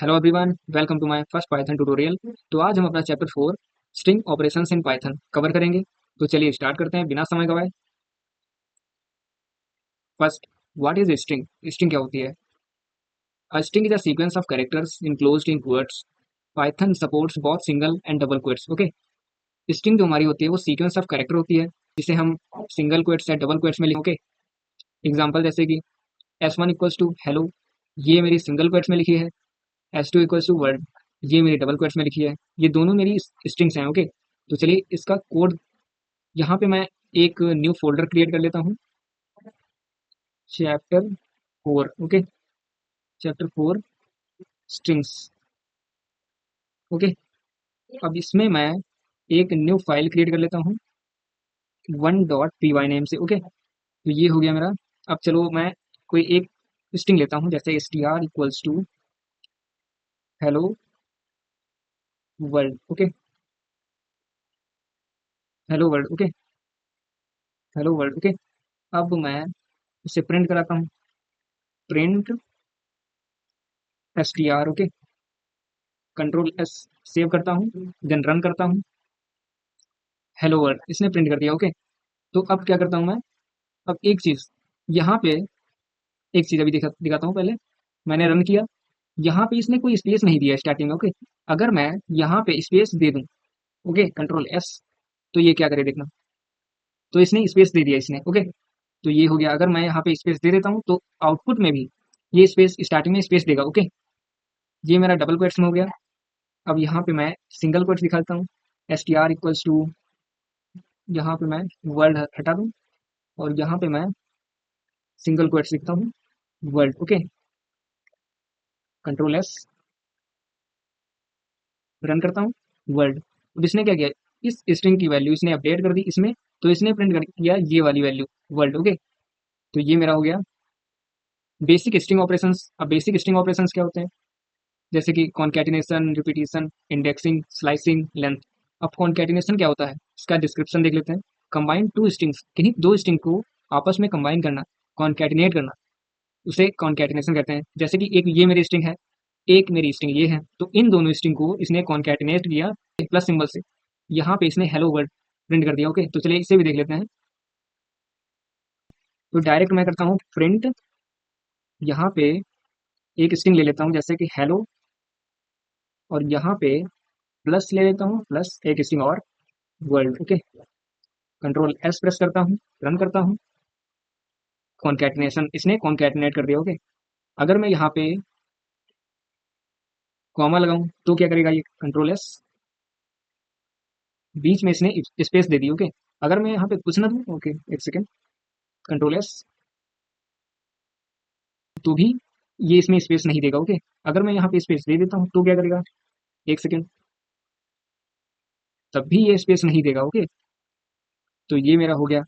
Hello everyone, welcome to my first Python tutorial. तो आज हम अपना chapter 4 string operations in Python cover करेंगे। तो चलिए स्टार्ट करते हैं बिना समय गवाए। First, what is string? String क्या होती है? A string is a sequence of characters enclosed in quotes. Python supports both single and double quotes. Okay, string जो हमारी होती है वो सीक्वेंस ऑफ कैरेक्टर होती है जिसे हम सिंगल क्वोट्स या डबल क्वोट्स में लिखें। ओके, एग्जांपल जैसे कि s1 इक्वल्स टू हेलो, ये मेरी सिंगल क्वोट्स में लिखी है। s2 इक्वल्स टू वर्ड, ये मेरी डबल क्वोट्स में लिखी है। ये दोनों मेरी स्ट्रिंग्स हैं। ओके, तो चलिए इसका कोड यहाँ पे मैं एक न्यू फोल्डर क्रिएट कर लेता हूँ, chapter 4। Okay, chapter 4 strings. Okay, अब इसमें मैं एक न्यू फाइल क्रिएट कर लेता हूँ 1.py नेम से। ओके, तो ये हो गया मेरा। अब चलो मैं कोई एक स्ट्रिंग लेता हूँ, जैसे str equals to hello world. Okay, hello world. Okay, hello world. Okay, अब मैं इसे प्रिंट कराता हूँ, print str। Okay, control S save करता हूँ, देन रन करता हूँ। हेलो वर्ल्ड इसने प्रिंट कर दिया। ओके, तो अब क्या करता हूँ मैं? अब एक चीज यहाँ पे, एक चीज अभी दिखाता हूँ। पहले मैंने रन किया, यहाँ पे इसने कोई स्पेस नहीं दिया स्टार्टिंग में। ओके, अगर मैं यहाँ पे स्पेस दे दूं, ओके कंट्रोल एस, तो ये क्या करे देखना। तो इसने स्पेस दे दिया इसने। ओके, तो ये हो गया। अगर मैं यहाँ पे स्पेस दे देता हूँ तो आउटपुट में भी ये स्पेस स्टार्टिंग में स्पेस देगा। ओके, ये मेरा डबल क्वेट्स में हो गया। अब यहाँ पे मैं सिंगल क्वेट्स दिखाता हूँ, S T R equals to, यहाँ पे मैं वर्ड हटा दूँ और यहाँ पे मैं सिंगल क्वेट्स लिखता हूँ world. Okay, control S, run करता हूँ वर्ल्ड। अब इसने क्या किया, इस स्ट्रिंग की वैल्यू इसने अपडेट कर दी इसमें, तो इसने प्रिंट कर किया ये वाली वैल्यू वर्ल्ड। ओके, तो ये मेरा हो गया बेसिक स्ट्रिंग ऑपरेशंस। अब बेसिक स्ट्रिंग ऑपरेशंस क्या होते हैं? जैसे कि concatenation, repetition, indexing, slicing, length. अब कॉन्कैटिनेशन क्या होता है इसका डिस्क्रिप्शन देख लेते हैं। कंबाइन टू स्ट्रिंग्स, किन्हीं दो स्ट्रिंग को आपस में कंबाइन करना, कॉन्कैटिनेट करना, उसे कॉन्कैटिनेशन कहते हैं। जैसे कि एक ये मेरी स्ट्रिंग है, एक मेरी स्ट्रिंग ये है, तो इन दोनों स्ट्रिंग को इसने कॉन्कैटिनेट किया प्लस सिंबल से। यहाँ पे इसने हेलो वर्ल्ड प्रिंट कर दिया। ओके, तो चलिए इसे भी देख लेते हैं। तो डायरेक्ट मैं करता हूँ प्रिंट, यहाँ पे एक स्ट्रिंग ले लेता हूँ जैसे कि हेलो, और यहाँ पे प्लस ले लेता हूँ, प्लस एक स्ट्रिंग और world. Okay, control S press करता हूँ, रन करता हूँ। कॉन्कैटिनेशन इसने कॉन्कैटिनेट कर दिया। ओके, अगर मैं यहाँ पे कॉमा लगाऊं तो क्या करेगा ये, कंट्रोल एस, बीच में इसने स्पेस दे दी। ओके, अगर मैं यहाँ पे कुछ ना दूं, ओके एक सेकेंड, कंट्रोल एस, तो भी ये इसमें स्पेस नहीं देगा। ओके, अगर मैं यहाँ पे स्पेस दे देता हूँ तो क्या करेगा, एक सेकेंड, तब भी ये स्पेस नहीं देगा। ओके, तो ये मेरा हो गया।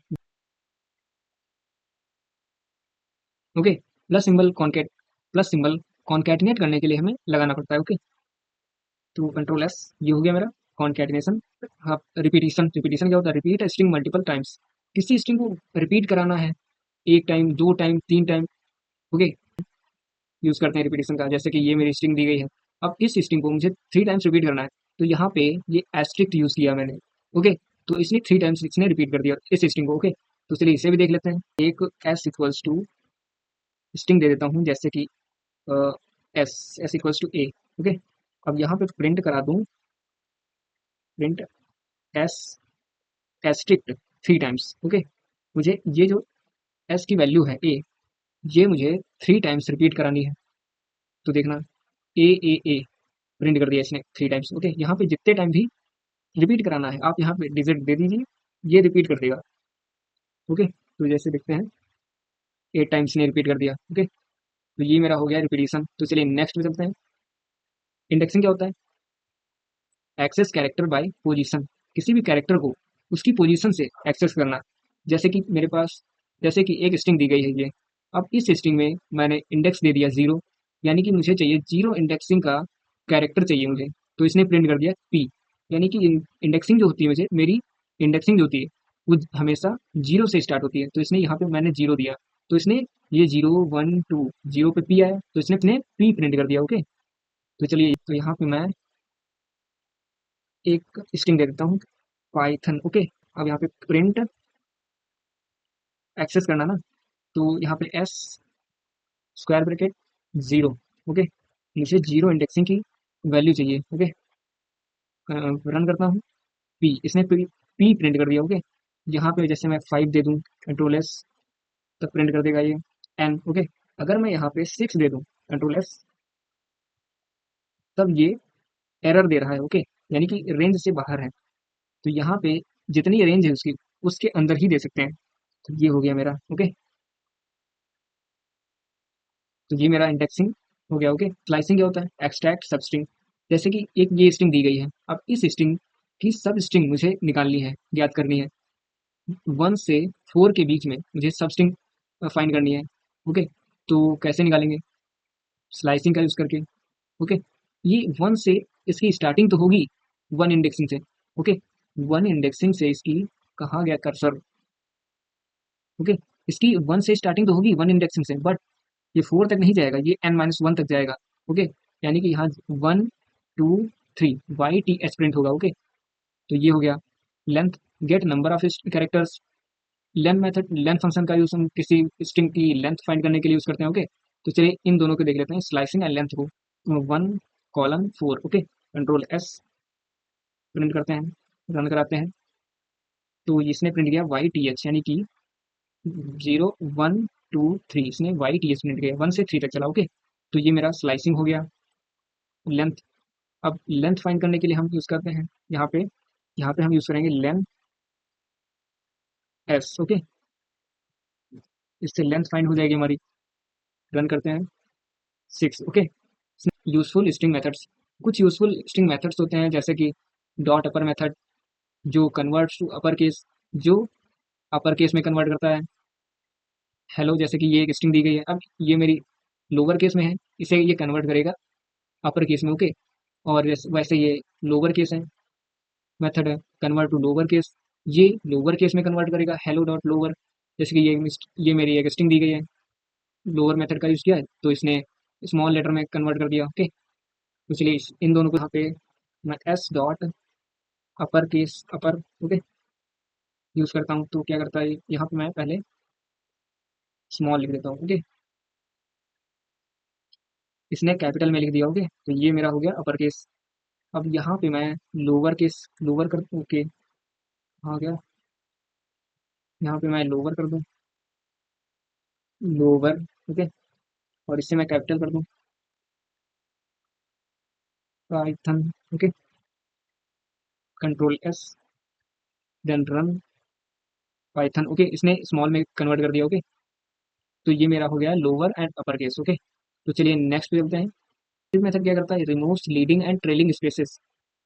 Okay, plus symbol concat, plus symbol concatenate करने के लिए हमें लगाना पड़ता है। ओके, तो कंट्रोल एस, ये हो गया मेरा कॉन्कैटिनेशन। हाँ, रिपीटिशन, रिपीटिशन क्या होता है, रिपीट स्ट्रिंग मल्टीपल टाइम्स। किसी स्ट्रिंग को रिपीट कराना है, एक टाइम, दो टाइम, तीन टाइम। ओके, यूज करते हैं रिपीटिशन का। जैसे कि ये मेरी स्ट्रिंग दी गई है, अब इस स्ट्रिंग को मुझे 3 टाइम्स रिपीट करना है, तो यहाँ पे ये एस्ट्रिक्ट यूज किया मैंने। ओके, तो इसने 3 टाइम्स इसने रिपीट कर दिया इस स्ट्रिंग को। ओके, तो चलिए इसे भी देख लेते हैं। एक एस इक्वल्स टू स्ट्रिंग दे देता हूँ, जैसे कि S, S equals to A. Okay, अब यहाँ पे प्रिंट करा दूँ, print S asterisk 3 times. Okay, मुझे ये जो एस की वैल्यू है ए, ये मुझे 3 टाइम्स रिपीट करानी है। तो देखना, ए प्रिंट कर दिया इसने 3 टाइम्स। ओके, यहाँ पे जितने टाइम भी रिपीट कराना है आप यहाँ पे डिजिट दे दीजिए, ये रिपीट कर देगा। ओके, तो जैसे देखते हैं 8 टाइम्स ने रिपीट कर दिया। ओके, तो ये मेरा हो गया रिपीटिशन। तो चलिए नेक्स्ट में चलते हैं। इंडेक्सिंग क्या होता है? एक्सेस कैरेक्टर बाय पोजीशन, किसी भी कैरेक्टर को उसकी पोजीशन से एक्सेस करना। जैसे कि मेरे पास, जैसे कि एक स्ट्रिंग दी गई है ये, अब इस स्ट्रिंग में मैंने इंडेक्स दे दिया 0, यानी कि मुझे चाहिए 0 इंडेक्सिंग का कैरेक्टर चाहिए मुझे। तो इसने प्रिंट कर दिया पी, यानी कि इंडेक्सिंग जो होती है, मुझे मेरी इंडेक्सिंग जो होती है वो हमेशा 0 से स्टार्ट होती है। तो इसने यहाँ पे मैंने 0 दिया, तो इसने ये 0 1 2 0 पे पी आया, तो इसने अपने पी प्रिंट कर दिया। ओके, तो चलिए, तो यहाँ पे मैं एक स्ट्रिंग दे देता हूँ पाइथन। ओके, अब यहाँ पे प्रिंट एक्सेस करना ना, तो यहाँ पे S square bracket zero. Okay, मुझे जीरो इंडेक्सिंग की वैल्यू चाहिए। ओके, रन करता हूँ। पी, इसने पी प्रिंट कर दिया। ओके, यहाँ पे जैसे मैं 5 दे दूँ, कंट्रोल एस, तब प्रिंट कर देगा ये एन। ओके, अगर मैं यहाँ पे 6 दे दूँ, कंट्रोल एस, तब ये एरर दे रहा है। ओके, यानी कि रेंज से बाहर है। तो यहाँ पे जितनी रेंज है उसकी, उसके अंदर ही दे सकते हैं। तो ये हो गया मेरा। ओके, तो ये मेरा इंडेक्सिंग हो गया। ओके, स्लाइसिंग क्या होता है? एक्सट्रैक्ट सब स्ट्रिंग। जैसे कि एक ये स्ट्रिंग दी गई है, अब इस स्ट्रिंग की सब स्ट्रिंग मुझे निकालनी है, ज्ञात करनी है। 1 से 4 के बीच में मुझे सब स्ट्रिंग फाइंड करनी है। ओके, तो कैसे निकालेंगे? स्लाइसिंग का यूज़ करके। ओके, ये 1 से इसकी स्टार्टिंग तो होगी 1 इंडेक्सिंग से। ओके, 1 इंडेक्सिंग से इसकी, कहाँ गया कर्सर? ओके, इसकी 1 से स्टार्टिंग तो होगी 1 इंडेक्सिंग से, बट ये 4 तक नहीं जाएगा, ये n-1 तक जाएगा। ओके, यानी कि यहाँ 1 2 3 वाई टी एच प्रिंट होगा। ओके, तो ये हो गया length. Get number of characters, length method, length function का यूज हम किसी स्ट्रिंग की लेंथ फाइंड करने के लिए यूज करते हैं। ओके, तो चलिए इन दोनों को देख लेते हैं, स्लाइसिंग एंड लेंथ को। 1 colon 4। Okay, control S, print करते हैं, रन कराते हैं। तो इसने प्रिंट किया वाई टी एच, यानी कि 0 1 2 3, इसने वाई टी एच प्रिंट किया, 1 से 3 तक चला। ओके, तो ये मेरा स्लाइसिंग हो गया। लेंथ, अब लेंथ फाइंड करने के लिए हम यूज करते हैं यहाँ पे हम यूज करेंगे लेंथ एस। ओके, इससे लेंथ फाइंड हो जाएगी हमारी। रन करते हैं 6। ओके, यूजफुल स्ट्रिंग मेथड्स, कुछ यूजफुल स्ट्रिंग मेथड्स होते हैं, जैसे कि डॉट अपर मेथड, जो कन्वर्ट्स टू अपर केस, जो अपर केस में कन्वर्ट करता है। हेलो, जैसे कि ये एक स्ट्रिंग दी गई है, अब ये मेरी लोअर केस में है, इसे ये कन्वर्ट करेगा अपर केस में। ओके, और वैसे ये लोअर केस है, मेथड है कन्वर्ट टू लोअर केस, ये लोअर केस में कन्वर्ट करेगा हेलो डॉट लोअर। जैसे कि ये मेरी एक स्ट्रिंग दी गई है, लोअर मेथड का यूज किया है, तो इसने स्मॉल लेटर में कन्वर्ट कर दिया। ओके, तो चलिए इन दोनों को यहाँ पे मैं एस डॉट अपर केस अपर, ओके, यूज करता हूँ। तो क्या करता है, यहाँ पे मैं पहले स्मॉल लिख देता हूँ। ओके, इसने कैपिटल में लिख दिया। ओके, तो ये मेरा हो गया अपर केस। अब यहाँ पे मैं लोअर केस, लोअर कर, ओके, आ गया, यहाँ पे मैं लोअर कर दूँ, लोअर। ओके, और इससे मैं कैपिटल कर दूँ, Python. Okay, control S, then run Python. Okay, इसने स्मॉल में कन्वर्ट कर दिया। ओके, तो ये मेरा हो गया lower and upper case. Okay, तो चलिए नेक्स्ट पे चलते हैं। फिर मेथड क्या करता है, removes leading and trailing spaces.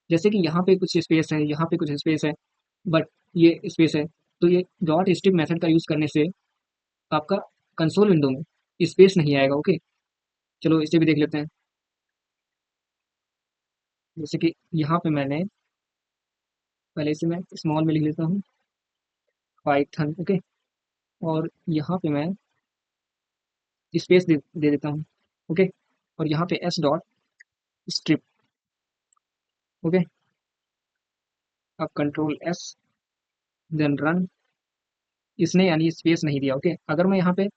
जैसे कि यहाँ पे कुछ स्पेस है, यहाँ पे कुछ स्पेस है, बट ये स्पेस है, तो ये डॉट स्ट्रिप मेथड का यूज करने से आपका कंसोल विंडो में स्पेस नहीं आएगा। ओके, चलो इसे भी देख लेते हैं। जैसे कि यहाँ पे मैंने पहले से मैं स्मॉल में लिख लेता हूँ पाइथन। ओके, और यहाँ पे मैं स्पेस दे देता हूँ। ओके, और यहाँ पे एस डॉट स्ट्रिप। ओके, अब कंट्रोल एस, देन रन। इसने यानी स्पेस नहीं दिया। ओके, अगर मैं यहाँ पे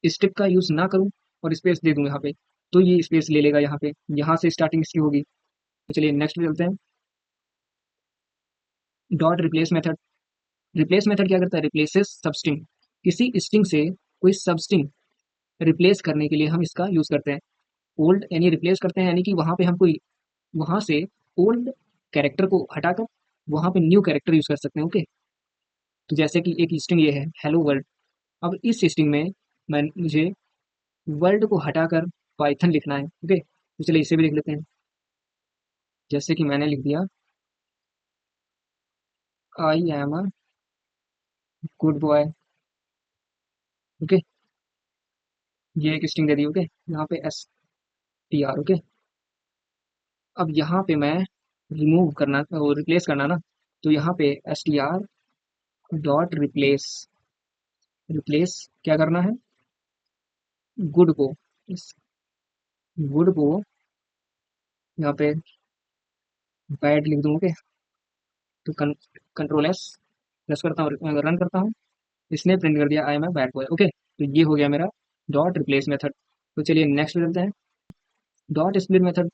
स्ट्रिप का यूज ना करूँ और स्पेस दे दूँ यहाँ पे, तो ये स्पेस ले लेगा यहाँ पे, यहाँ से स्टार्टिंग इसकी होगी। तो चलिए नेक्स्ट पे चलते हैं। Dot replace method, replace method क्या करता है, रिप्लेसेस सबस्ट्रिंग। किसी स्ट्रिंग से कोई सबस्ट्रिंग रिप्लेस करने के लिए हम इसका यूज करते हैं। ओल्ड यानी रिप्लेस करते हैं, यानी कि वहां पे हम कोई, वहां से ओल्ड कैरेक्टर को हटाकर वहां पे न्यू कैरेक्टर यूज कर सकते हैं। ओके, तो जैसे कि एक स्ट्रिंग ये है हेलो वर्ल्ड, अब इस स्ट्रिंग में मैं मुझे वर्ल्ड को हटाकर पाइथन लिखना है। ओके, तो चलिए इसे भी लिख लेते हैं। जैसे कि मैंने लिख दिया I am a good boy. Okay, ये एक स्ट्रिंग दे दी। ओके, यहाँ पे एस टी आर। ओके, अब यहाँ पे मैं रिमूव करना और रिप्लेस करना ना, तो यहाँ पे S T R dot replace, replace क्या करना है, गुड को, इस गुड को यहाँ पे बैड लिख दूँ। ओके, तो कंट्रोल एस प्रेस करता हूँ, रन करता हूँ, इसने प्रिंट कर दिया I am a bad boy. Okay, तो ये हो गया मेरा डॉट रिप्लेस मेथड। तो चलिए नेक्स्ट पे चलते हैं। Dot split method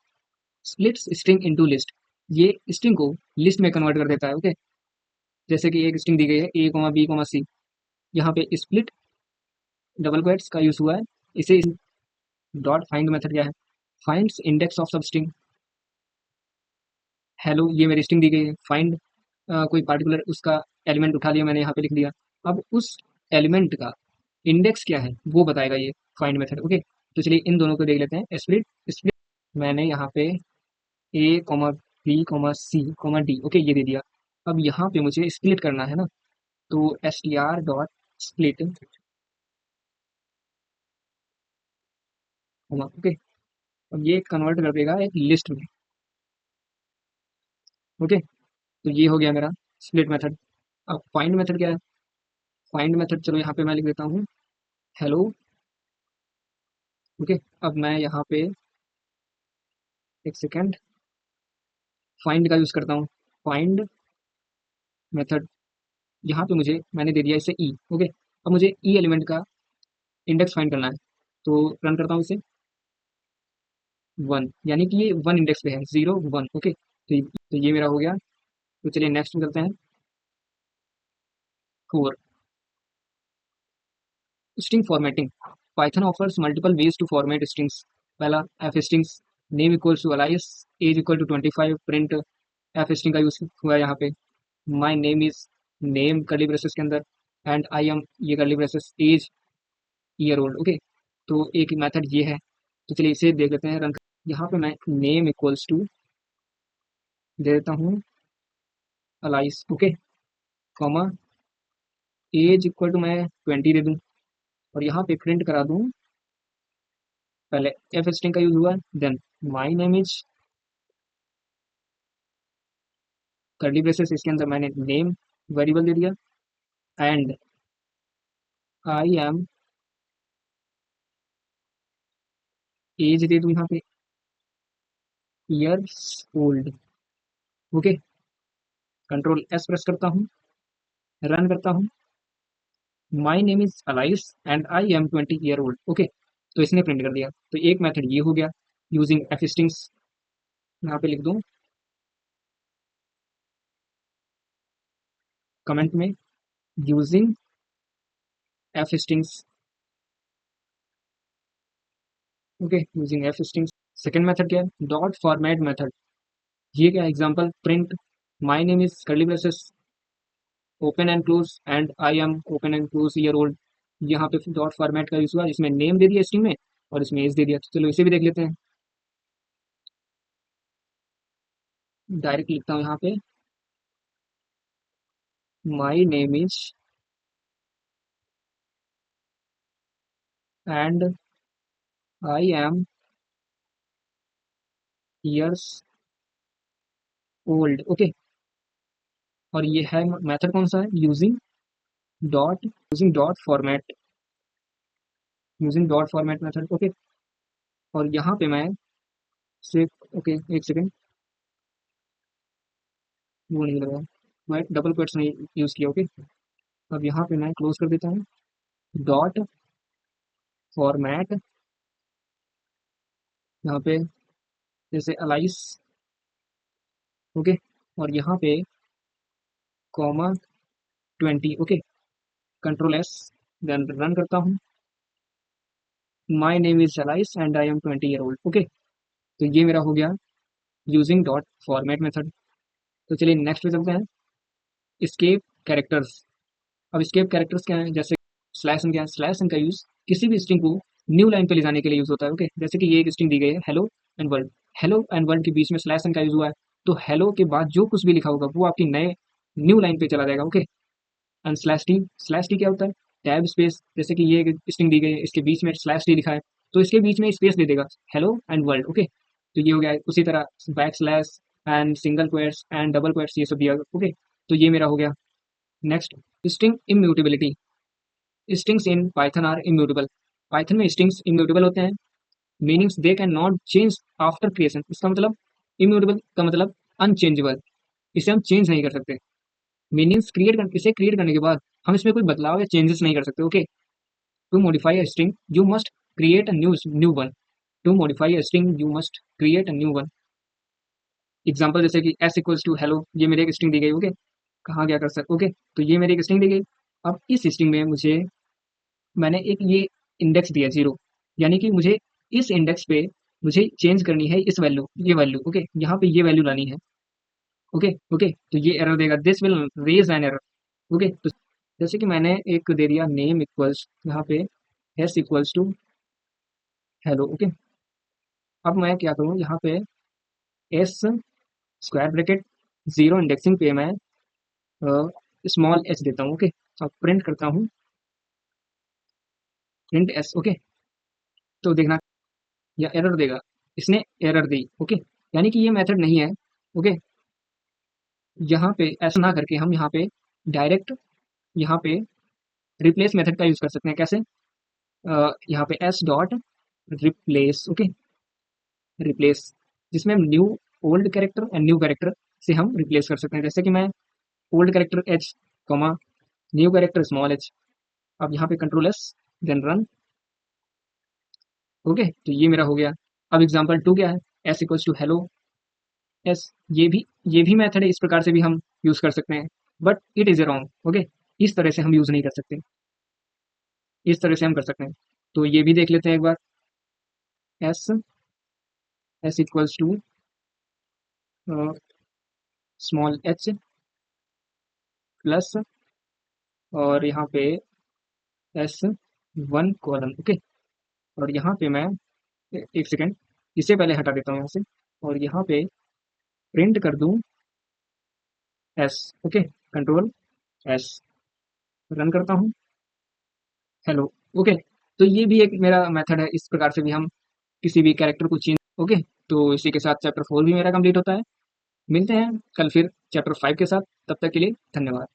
splits string into list. ये स्ट्रिंग को लिस्ट में कन्वर्ट कर देता है। ओके, जैसे कि एक स्ट्रिंग दी गई है ए कोमा बी कोमा सी, यहाँ पे स्प्लिट डबल क्वेट्स का यूज हुआ है। इसे डॉट फाइंड मेथड क्या है, फाइंड्स इंडेक्स ऑफ सब स्ट्रिंग। हेलो, ये मेरी स्ट्रिंग दी गई है, फाइंड कोई पार्टिकुलर उसका एलिमेंट उठा लिया मैंने, यहाँ पे लिख दिया। अब उस एलिमेंट का इंडेक्स क्या है वो बताएगा ये फाइंड मेथड। ओके, तो चलिए इन दोनों को देख लेते हैं। स्प्लिट स्प्लिट मैंने यहाँ पे ए comma B comma C comma D, okay, ये दे दिया। अब यहाँ पे मुझे स्प्लिट करना है ना, तो S T R dot split comma, okay, अब ये कन्वर्ट कर देगा एक लिस्ट में। ओके, तो ये हो गया मेरा स्प्लिट मेथड। अब फाइंड मेथड क्या है, फाइंड मेथड चलो यहाँ पे मैं लिख देता हूँ हेलो। ओके, अब मैं यहाँ पे एक सेकेंड फाइंड का यूज़ करता हूँ। फाइंड मेथड यहाँ पे मुझे मैंने दे दिया इसे ई। ओके, अब मुझे ई एलिमेंट का इंडेक्स फाइंड करना है, तो रन करता हूँ इसे। वन, यानी कि ये वन इंडेक्स पे है, जीरो वन। ओके, तो ये मेरा हो गया। तो चलिए नेक्स्ट में चलते हैं। Four, string formatting. Python offers multiple ways to format strings. पहला F strings, name equals to Alice, age equal to 25, print F string का यूज हुआ है यहाँ पे। My name is name curly braces के अंदर, एंड आई एम ये curly braces, age year old. Okay, तो एक मेथड ये है। तो चलिए इसे देख लेते हैं रन। यहाँ पे मैं नेम इक्वल्स टू दे देता हूँ Alice. Okay, comma age equal to मैं 20 दे दूँ, और यहाँ पे प्रिंट करा दूँ। पहले एफ स्ट्रिंग का यूज हुआ है, then my name is curly braces, इसके अंदर मैंने नेम वेरिएबल दे दिया, एंड आई एम एज दे दूँ यहाँ पे years old. Okay, control S press करता हूँ, रन करता हूँ। My name is Alice and I am 20 year old. Okay, तो इसने प्रिंट कर दिया। तो एक मेथड ये हो गया यूजिंग एफ स्ट्रिंग्स। यहाँ पे लिख दूँ कमेंट में using F strings. Okay, using F strings. Second method क्या है, डॉट फॉर्मेट मेथड। ये क्या example, print my name is curly braces open and close and I am open and close year old. यहाँ पे dot format का use हुआ, जिसमें name दे दिया स्ट्रिंग में और इसमें एज दे दिया। तो चलो इसे भी देख लेते हैं। डायरेक्ट लिखता हूँ यहाँ पे my name is and I M years old. Okay, और ये है मेथड कौन सा है, using dot format, using dot format method. Okay, और यहाँ पे मैं सिर्फ, ओके एक सेकेंड, वो नहीं लगा, मैं डबल कोट्स नहीं यूज़ किया। ओके, अब यहाँ पे मैं क्लोज कर देता हूँ डॉट फॉर्मेट, यहाँ पे जैसे अलाइस। ओके, और यहाँ पे comma 20। Okay, control S, then run करता हूँ। My name is Alice and I am 20 year old. Okay, तो ये मेरा हो गया यूजिंग डॉट फॉर्मेट मेथड। तो चलिए नेक्स्ट पे चलते हैं, स्केप कैरेक्टर्स। अब स्केप कैरेक्टर्स क्या है, जैसे स्लैश एन क्या है, स्लैश एन का यूज किसी भी स्ट्रिंग को न्यू लाइन पे ले जाने के लिए यूज होता है। ओके, जैसे कि ये एक स्ट्रिंग दी गई है hello and world, hello and world के बीच में स्लैश एन का यूज हुआ है, तो हेलो के बाद जो कुछ भी लिखा होगा वो आपकी नए न्यू लाइन पे चला जाएगा। ओके, एंड स्लैश टी क्या होता है, टैब स्पेस। जैसे कि ये स्ट्रिंग दी गई है, इसके बीच में स्लैश टी लिखा है, तो इसके बीच में स्पेस दे देगा हेलो एंड वर्ल्ड। ओके, तो ये हो गया। उसी तरह back slash and single quotes and double quotes ये सब दिया। ओके, तो ये मेरा हो गया। Next, string immutability. Strings in Python are immutable. Python में स्ट्रिंग्स इम्यूटेबल होते हैं, meanings they can not change after creation. इसका मतलब इम्यूटेबल का मतलब अनचेंजेबल, इसे हम चेंज नहीं कर सकते। मीनिंग्स इसे क्रिएट करने के बाद हम इसमें कोई बदलाव या चेंजेस नहीं कर सकते। Okay, to modify a string you must create a new one. To modify a string you must create a new one. Example जैसे कि एस इक्वल्स टू हेलो, ये मेरे एक स्ट्रिंग दी गई। ओके, कहाँ गया कर सक। ओके, तो ये मेरी एक स्ट्रिंग दी गई। अब इस स्ट्रिंग में मैंने एक ये इंडेक्स दिया 0, यानी कि मुझे इस इंडेक्स पे मुझे चेंज करनी है इस वैल्यू, ये वैल्यू। ओके, यहाँ पे ये वैल्यू लानी है। ओके ओके, तो ये एरर देगा, this will raise an error. Okay, तो जैसे कि मैंने एक दे दिया नेम इक्वल्स यहाँ पे S equals to hello. Okay, अब मैं क्या करूँ यहाँ पे एस स्क्वायर ब्रैकेट 0 इंडेक्सिंग पे मैं स्मॉल एच देता हूँ। ओके, अब प्रिंट करता हूँ प्रिंट एस। ओके, तो देखना या एरर देगा, इसने एरर दी। ओके, यानी कि ये मेथड नहीं है। ओके, यहाँ पे ऐसा ना करके हम यहाँ पे डायरेक्ट यहाँ पे रिप्लेस मेथड का यूज कर सकते हैं। कैसे? यहाँ पे S dot replace. Okay, replace, जिसमें हम new old character and new character से हम रिप्लेस कर सकते हैं। जैसे कि मैं old character H comma new character small H. अब यहाँ पे control S then run. Okay, तो ये मेरा हो गया। अब एग्जांपल 2 क्या है? S equals to hello S. ये भी मेथड है, इस प्रकार से भी हम यूज कर सकते हैं, but it is a wrong. Okay, इस तरह से हम यूज नहीं कर सकते, इस तरह से हम कर सकते हैं। तो ये भी देख लेते हैं एक बार। S S equals to small H plus और यहाँ पे एस वन कॉलन। ओके, और यहाँ पे मैं एक सेकेंड इसे पहले हटा देता हूँ यहाँ से, और यहाँ पे प्रिंट कर दूँ S. Okay, control S, run करता हूँ हेलो। ओके, तो ये भी एक मेरा मेथड है, इस प्रकार से भी हम किसी भी कैरेक्टर को चेंज। ओके, तो इसी के साथ चैप्टर 4 भी मेरा कंप्लीट होता है। मिलते हैं कल फिर चैप्टर 5 के साथ, तब तक के लिए धन्यवाद।